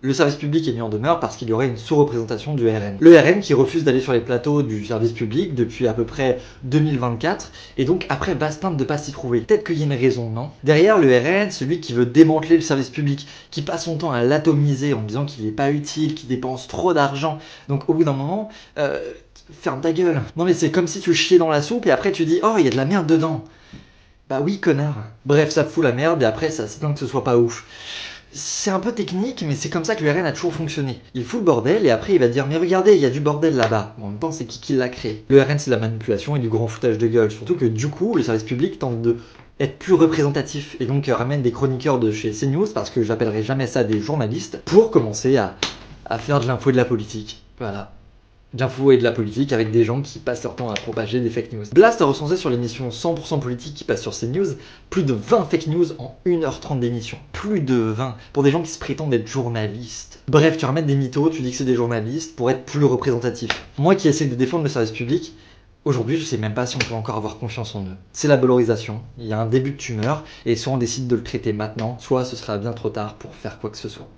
Le service public est mis en demeure parce qu'il y aurait une sous-représentation du RN. Le RN qui refuse d'aller sur les plateaux du service public depuis à peu près 2024, et donc après va se plaindre de pas s'y trouver. Peut-être qu'il y a une raison, non? Derrière le RN, celui qui veut démanteler le service public, qui passe son temps à l'atomiser en disant qu'il n'est pas utile, qu'il dépense trop d'argent. Donc au bout d'un moment, ferme ta gueule. Non mais c'est comme si tu chiais dans la soupe et après tu dis « Oh, il y a de la merde dedans !» Bah oui, connard. Bref, ça fout la merde et après ça se plaint que ce soit pas ouf. C'est un peu technique, mais c'est comme ça que le RN a toujours fonctionné. Il fout le bordel et après il va dire mais regardez, il y a du bordel là-bas. En même temps, c'est qui l'a créé. Le RN, c'est de la manipulation et du grand foutage de gueule. Surtout que du coup, le service public tente de être plus représentatif et donc ramène des chroniqueurs de chez CNews, parce que j'appellerai jamais ça des journalistes, pour commencer à faire de l'info et de la politique. Voilà. D'infos et de la politique avec des gens qui passent leur temps à propager des fake news. Blast a recensé sur l'émission 100% politique qui passe sur CNews plus de 20 fake news en 1h30 d'émission. Plus de 20 pour des gens qui se prétendent être journalistes. Bref, tu ramènes des mythos, tu dis que c'est des journalistes pour être plus représentatif. Moi qui essaie de défendre le service public, aujourd'hui je sais même pas si on peut encore avoir confiance en eux. C'est la valorisation, il y a un début de tumeur et soit on décide de le traiter maintenant, soit ce sera bien trop tard pour faire quoi que ce soit.